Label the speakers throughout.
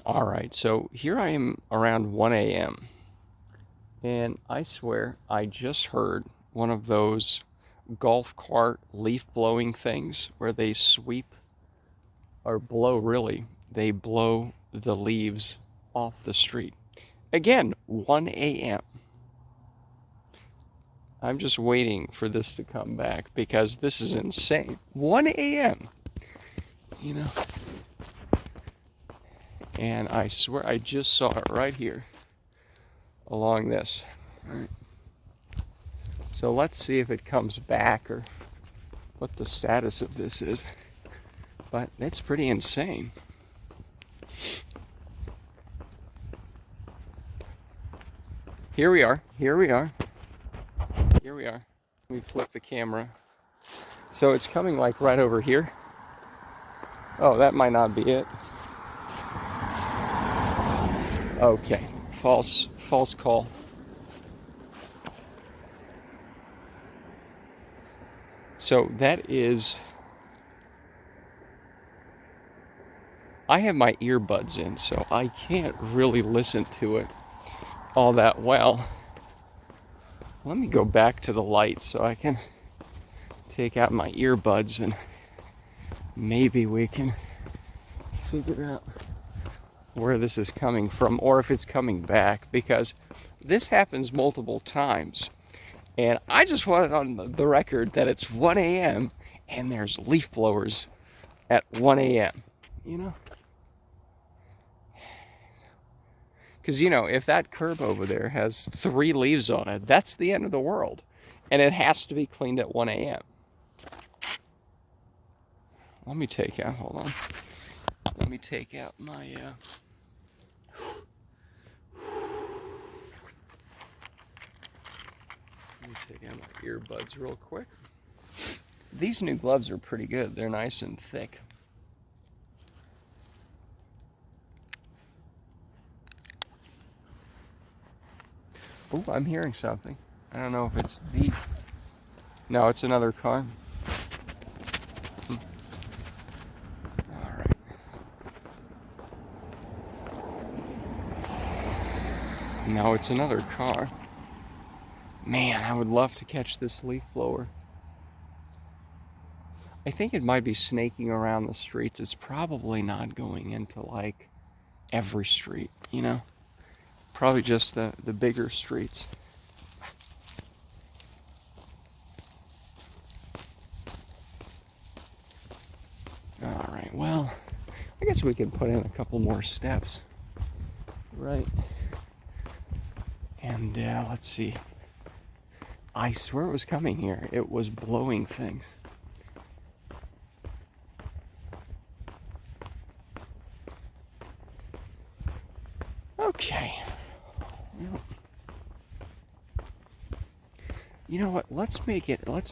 Speaker 1: All right, so here I am around 1 a.m. and I swear I just heard one of those golf cart leaf blowing things where they sweep or blow, really. They blow the leaves off the street. Again, 1 a.m. I'm just waiting for this to come back because this is insane. 1 a.m. You know, and I swear I just saw it right here along this. All right. So let's see if it comes back or what the status of this is. But it's pretty insane. Here we are. Here we are. Here we are. We flip the camera. So it's coming like right over here. Oh, that might not be it. Okay. False call. So that is, I have my earbuds in, so I can't really listen to it all that well. Let me go back to the light so I can take out my earbuds and maybe we can figure out where this is coming from or if it's coming back, because this happens multiple times. And I just want it on the record that it's 1 a.m. and there's leaf blowers at 1 a.m. You know? Because, if that curb over there has 3 leaves on it, that's the end of the world. And it has to be cleaned at 1 a.m. Let me take out, hold on. Let me take out my, let me take out my earbuds real quick. These new gloves are pretty good. They're nice and thick. Oh, I'm hearing something. I don't know if it's the... No, it's another car. All right. No, it's another car. Man, I would love to catch this leaf blower. I think it might be snaking around the streets. It's probably not going into, like, every street, Probably just the bigger streets. All right, well, I guess we can put in a couple more steps, right? And let's see. I swear it was coming here. It was blowing things. Okay. Well, you know what? Let's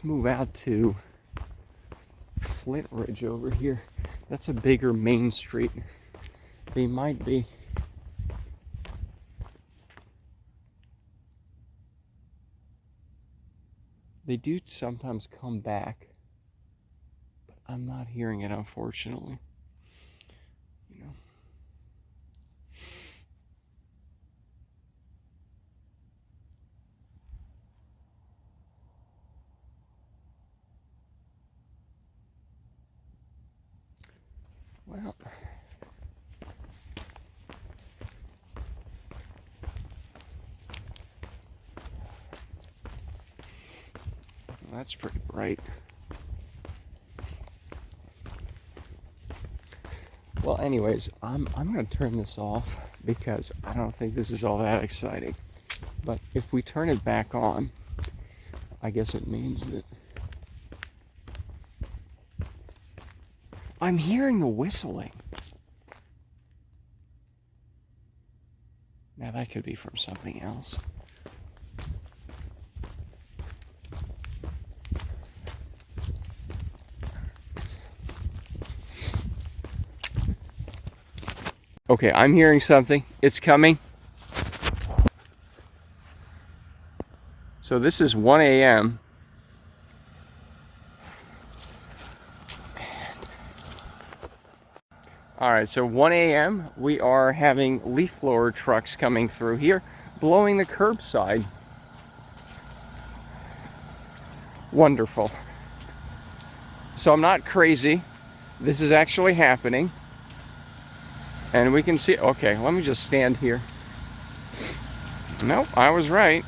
Speaker 1: move out to Flint Ridge over here. That's a bigger main street. They might be. They do sometimes come back, but I'm not hearing it, unfortunately. Well, that's pretty bright. Well, anyways, I'm going to turn this off because I don't think this is all that exciting. But if we turn it back on, I guess it means that I'm hearing the whistling. Now that could be from something else. Okay, I'm hearing something. It's coming. So this is 1 a.m. All right, so 1 a.m. we are having leaf blower trucks coming through here, blowing the curbside. Wonderful. So I'm not crazy. This is actually happening. And we can see, okay, let me just stand here. Nope, I was right.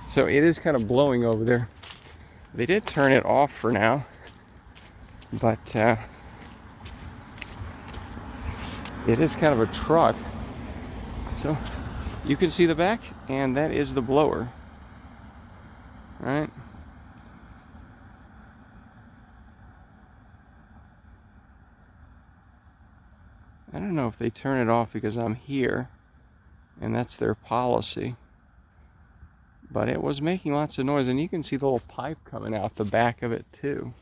Speaker 1: So it is kind of blowing over there. They did turn it off for now, but it is kind of a truck. So you can see the back, and that is the blower, right? I don't know if they turn it off because I'm here, and that's their policy. But it was making lots of noise, and you can see the little pipe coming out the back of it too.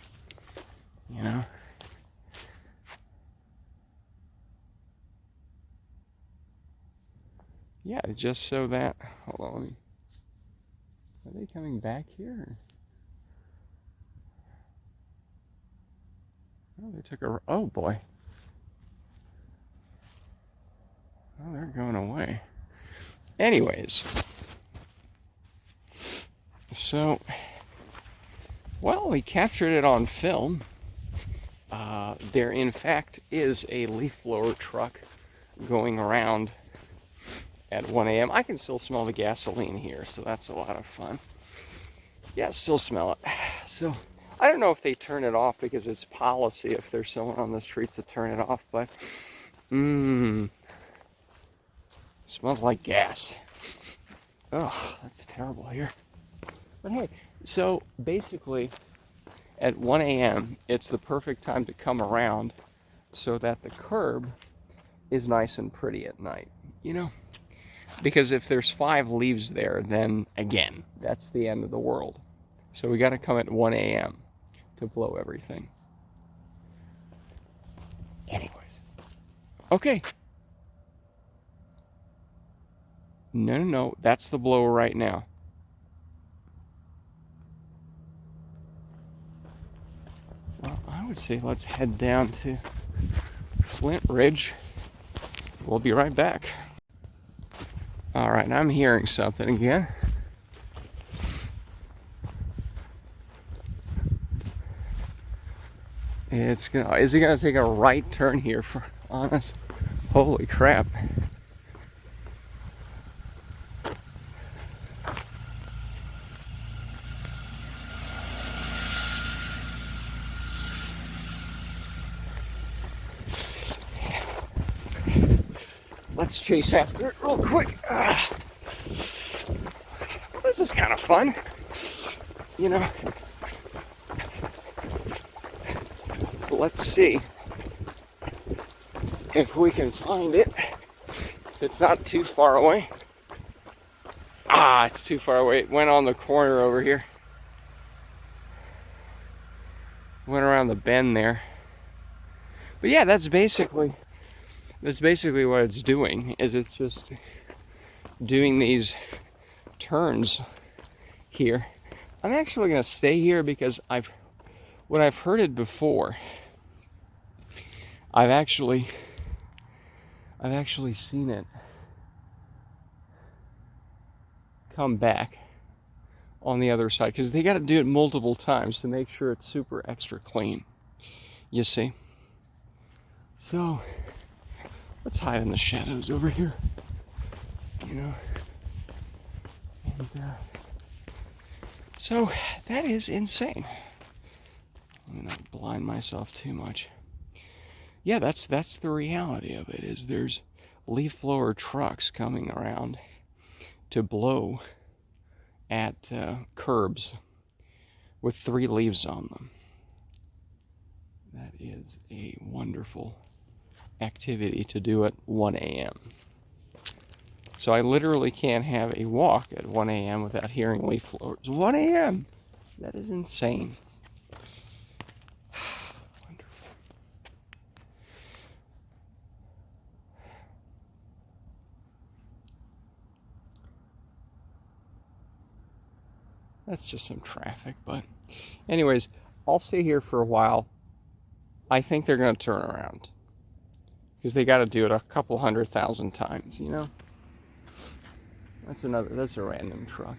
Speaker 1: You know? Yeah, just so that, hold on, let me, are they coming back here? Oh, they took a, oh boy. Oh, they're going away. Anyways. So, well, we captured it on film. There, in fact, is a leaf blower truck going around at 1 a.m. I can still smell the gasoline here, so that's a lot of fun. Yeah, still smell it. So, I don't know if they turn it off because it's policy if there's someone on the streets to turn it off, but, smells like gas. Oh, that's terrible here. But hey, so basically, at 1 a.m., it's the perfect time to come around so that the curb is nice and pretty at night, you know? Because if there's 5 leaves there, then again, that's the end of the world. So we got to come at 1 a.m. to blow everything. Anyways. Okay. No, that's the blower right now. Well, I would say let's head down to Flint Ridge. We'll be right back. All right, I'm hearing something again. Is it gonna take a right turn here on us? Holy crap. Let's chase after it real quick. This is kind of fun, you know. Let's see if we can find it. It's not too far away. It's too far away. It went on the corner over here. Went around the bend there. But yeah, that's basically what it's doing, is it's just doing these turns here. I'm actually gonna stay here because when I've heard it before, I've actually seen it come back on the other side, because they got to do it multiple times to make sure it's super extra clean, you see. So let's hide in the shadows over here, you know. And so that is insane. Let me not blind myself too much. Yeah, that's the reality of it, is there's leaf blower trucks coming around to blow at curbs with 3 leaves on them. That is a wonderful activity to do at 1 a.m. So I literally can't have a walk at 1 a.m. without hearing leaf blowers. 1 a.m. That is insane. Wonderful. That's just some traffic, but anyways, I'll stay here for a while. I think they're going to turn around. Because they got to do it a couple 100,000 times, you know? That's a random truck.